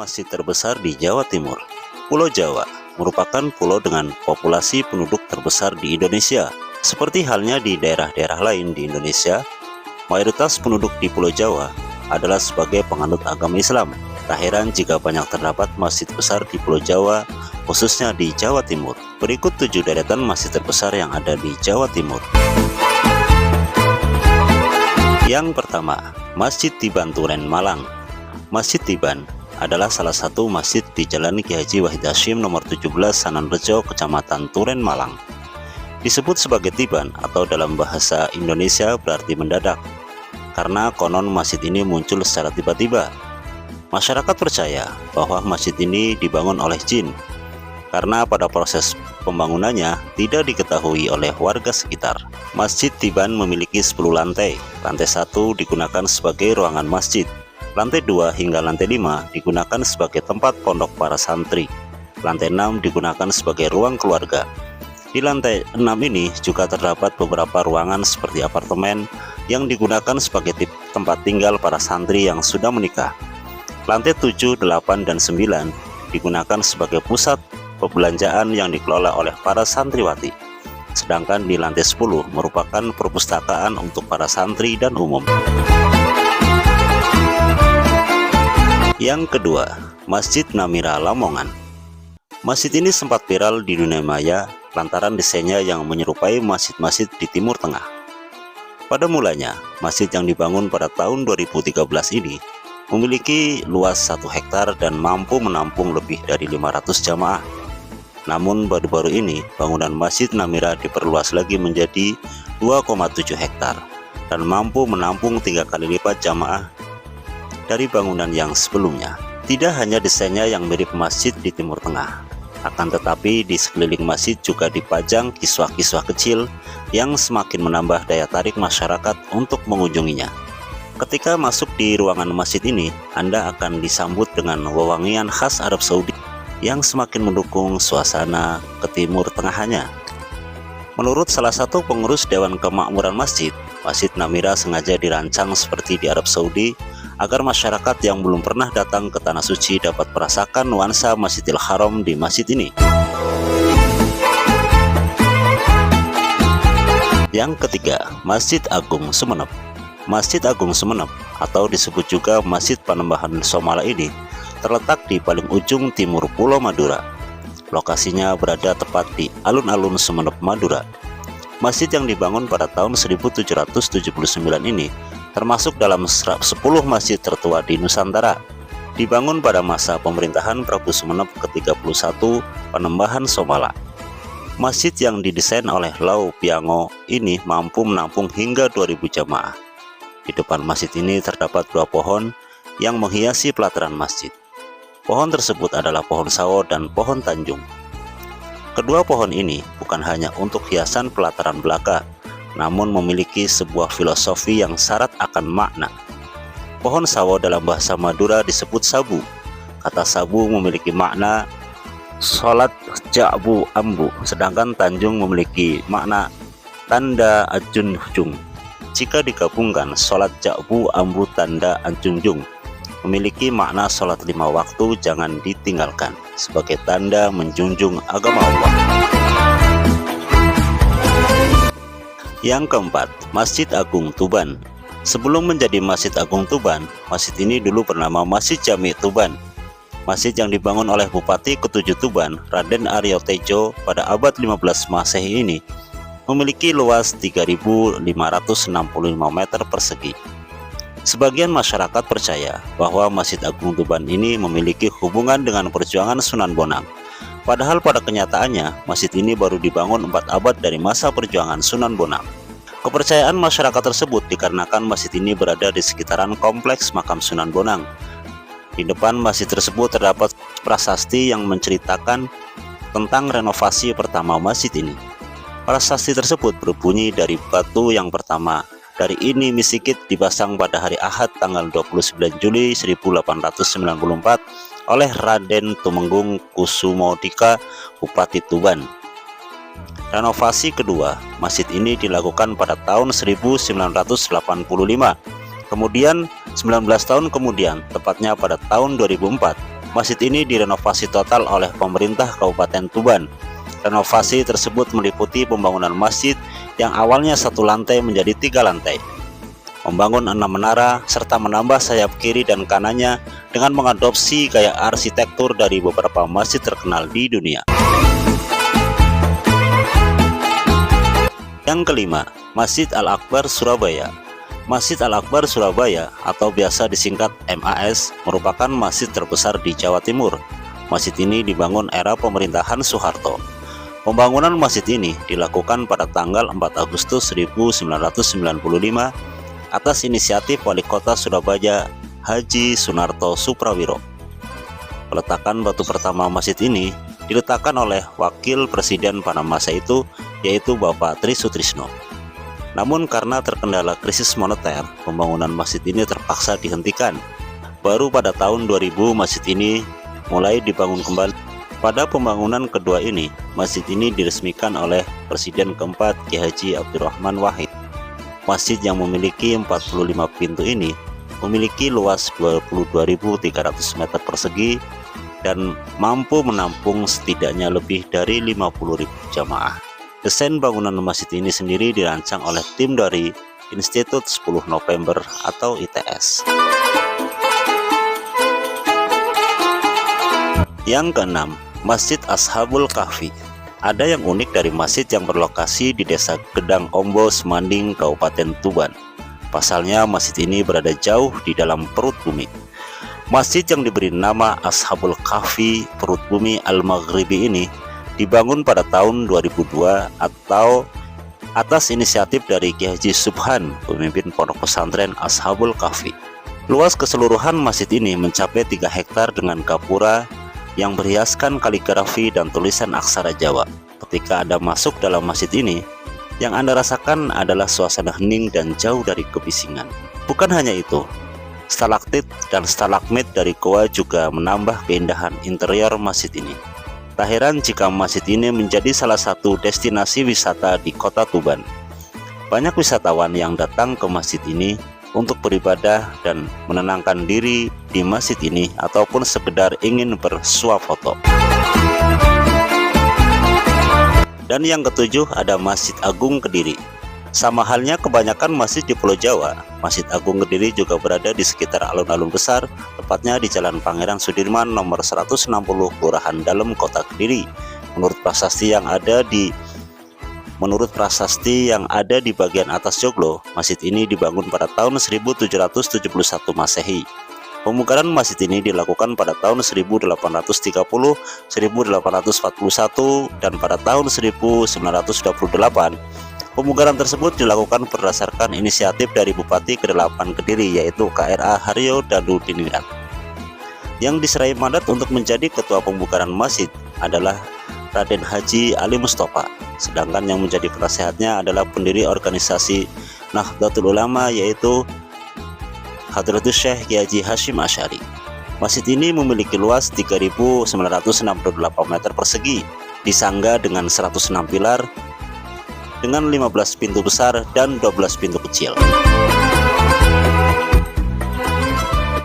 masjid terbesar di Jawa Timur. Pulau Jawa merupakan pulau dengan populasi penduduk terbesar di Indonesia. Seperti halnya di daerah-daerah lain di Indonesia, mayoritas penduduk di Pulau Jawa adalah sebagai penganut agama Islam. Tak heran jika banyak terdapat masjid besar di Pulau Jawa, khususnya di Jawa Timur. Berikut 7 deretan masjid terbesar yang ada di Jawa Timur. Yang pertama, Masjid Tiban Turen Malang. Masjid Tiban adalah salah satu masjid di Jalan Ki Haji Wahid Hasyim nomor 17 Sananrejo, Kecamatan Turen Malang. Disebut sebagai Tiban atau dalam bahasa Indonesia berarti mendadak, karena konon masjid ini muncul secara tiba-tiba. Masyarakat percaya bahwa masjid ini dibangun oleh jin, karena pada proses pembangunannya tidak diketahui oleh warga sekitar. Masjid Tiban memiliki 10 lantai. Lantai 1 digunakan sebagai ruangan masjid. Lantai 2 hingga lantai 5 digunakan sebagai tempat pondok para santri. Lantai 6 digunakan sebagai ruang keluarga. Di lantai 6 ini juga terdapat beberapa ruangan seperti apartemen yang digunakan sebagai tempat tinggal para santri yang sudah menikah. Lantai 7, 8, dan 9 digunakan sebagai pusat perbelanjaan yang dikelola oleh para santriwati. Sedangkan di lantai 10 merupakan perpustakaan untuk para santri dan umum. Yang kedua, Masjid Namira Lamongan. Masjid ini sempat viral di dunia maya lantaran desainnya yang menyerupai masjid-masjid di Timur Tengah. Pada mulanya, masjid yang dibangun pada tahun 2013 ini memiliki luas 1 hektar dan mampu menampung lebih dari 500 jamaah. Namun baru-baru ini bangunan Masjid Namira diperluas lagi menjadi 2,7 hektar dan mampu menampung 3 kali lipat jamaah dari bangunan yang sebelumnya. Tidak hanya desainnya yang mirip masjid di Timur Tengah, akan tetapi di sekeliling masjid juga dipajang kiswah-kiswah kecil yang semakin menambah daya tarik masyarakat untuk mengunjunginya. Ketika masuk di ruangan masjid ini, Anda akan disambut dengan wewangian khas Arab Saudi yang semakin mendukung suasana ke Timur Tengahannya. Menurut salah satu pengurus Dewan Kemakmuran Masjid, Masjid Namira sengaja dirancang seperti di Arab Saudi agar masyarakat yang belum pernah datang ke Tanah Suci dapat merasakan nuansa Masjidil Haram di masjid ini. Yang ketiga, Masjid Agung Sumeneb. Masjid Agung Sumeneb atau disebut juga Masjid Panembahan Somala ini terletak di paling ujung timur Pulau Madura. Lokasinya berada tepat di alun-alun Sumeneb, Madura. Masjid yang dibangun pada tahun 1779 ini termasuk dalam 10 masjid tertua di Nusantara. Dibangun pada masa pemerintahan Prabu Sumeneb ke-31 Panembahan Somala. Masjid yang didesain oleh Lau Piango ini mampu menampung hingga 2000 jamaah. Di depan masjid ini terdapat 2 pohon yang menghiasi pelataran masjid. Pohon tersebut adalah pohon sawo dan pohon tanjung. Kedua pohon ini bukan hanya untuk hiasan pelataran belaka, namun memiliki sebuah filosofi yang syarat akan makna. Pohon sawo dalam bahasa Madura disebut sabu. Kata sabu memiliki makna sholat ja'bu ambu, sedangkan tanjung memiliki makna tanda ajunjung. Jika digabungkan, sholat ja'bu ambu tanda ajunjung memiliki makna sholat 5 waktu jangan ditinggalkan sebagai tanda menjunjung agama Allah. Yang keempat, Masjid Agung Tuban. Sebelum menjadi Masjid Agung Tuban, masjid ini dulu bernama Masjid Jami Tuban. Masjid yang dibangun oleh Bupati ke-7 Tuban, Raden Aryo Tejo pada abad 15 Masehi ini memiliki luas 3.565 meter persegi. Sebagian masyarakat percaya bahwa Masjid Agung Tuban ini memiliki hubungan dengan perjuangan Sunan Bonang. Padahal pada kenyataannya, masjid ini baru dibangun 4 abad dari masa perjuangan Sunan Bonang. Kepercayaan masyarakat tersebut dikarenakan masjid ini berada di sekitaran kompleks makam Sunan Bonang. Di depan masjid tersebut terdapat prasasti yang menceritakan tentang renovasi pertama masjid ini. Prasasti tersebut berbunyi dari batu yang pertama dari ini misikit dipasang pada hari Ahad tanggal 29 Juli 1894 oleh Raden Tumenggung Kusumodika, Bupati Tuban. Renovasi kedua, masjid ini dilakukan pada tahun 1985. Kemudian 19 tahun kemudian, tepatnya pada tahun 2004, masjid ini direnovasi total oleh pemerintah Kabupaten Tuban. Renovasi tersebut meliputi pembangunan masjid yang awalnya 1 lantai menjadi 3 lantai, membangun 6 menara, serta menambah sayap kiri dan kanannya dengan mengadopsi gaya arsitektur dari beberapa masjid terkenal di dunia. Yang kelima, Masjid Al-Akbar Surabaya. Masjid Al-Akbar Surabaya atau biasa disingkat MAS merupakan masjid terbesar di Jawa Timur. Masjid ini dibangun era pemerintahan Soeharto. Pembangunan masjid ini dilakukan pada tanggal 4 Agustus 1995 atas inisiatif Wali Kota Surabaya Haji Sunarto Suprawiro. Peletakan batu pertama masjid ini diletakkan oleh Wakil Presiden pada masa itu, yaitu Bapak Tri Sutrisno. Namun karena terkendala krisis moneter, pembangunan masjid ini terpaksa dihentikan. Baru pada tahun 2000 masjid ini mulai dibangun kembali. Pada pembangunan kedua ini, masjid ini diresmikan oleh Presiden keempat Kiai Haji Abdurrahman Wahid. Masjid yang memiliki 45 pintu ini memiliki luas 22.300 meter persegi dan mampu menampung setidaknya lebih dari 50.000 jamaah. Desain bangunan masjid ini sendiri dirancang oleh tim dari Institut 10 November atau ITS. Yang keenam, Masjid Ashabul Kahfi. Ada yang unik dari masjid yang berlokasi di Desa Gedang Ombo, Semanding, Kabupaten Tuban. Pasalnya masjid ini berada jauh di dalam perut bumi. Masjid yang diberi nama Ashabul Kahfi perut bumi Al-Maghribi ini dibangun pada tahun 2002 atau atas inisiatif dari Kiai Haji Subhan, pemimpin pondok pesantren Ashabul Kahfi. Luas keseluruhan masjid ini mencapai 3 hektar dengan gapura yang berhiaskan kaligrafi dan tulisan aksara Jawa. Ketika Anda masuk dalam masjid ini, yang Anda rasakan adalah suasana hening dan jauh dari kebisingan. Bukan hanya itu, stalaktit dan stalagmit dari goa juga menambah keindahan interior masjid ini. Tak heran jika masjid ini menjadi salah satu destinasi wisata di kota Tuban. Banyak wisatawan yang datang ke masjid ini untuk beribadah dan menenangkan diri di masjid ini ataupun sekedar ingin bersuah foto. Dan yang ketujuh ada Masjid Agung Kediri. Sama halnya kebanyakan masjid di Pulau Jawa, Masjid Agung Kediri juga berada di sekitar alun-alun besar, tepatnya di Jalan Pangeran Sudirman nomor 160 Kelurahan Dalem, Kota Kediri. Menurut prasasti yang ada di bagian atas joglo, masjid ini dibangun pada tahun 1771 Masehi. Pembukaran masjid ini dilakukan pada tahun 1830, 1841, dan pada tahun 1928. Pembukaran tersebut dilakukan berdasarkan inisiatif dari Bupati ke-8 Kediri, yaitu KRA Haryo Danudinirat. Yang diserai mandat untuk menjadi ketua pembukaran masjid adalah Raden Haji Ali Mustafa, sedangkan yang menjadi penasehatnya adalah pendiri organisasi Nahdlatul Ulama, yaitu Hadratus Syekh Kiai Haji Hashim Asy'ari. Masjid ini memiliki luas 3.968 meter persegi, disangga dengan 106 pilar, dengan 15 pintu besar dan 12 pintu kecil.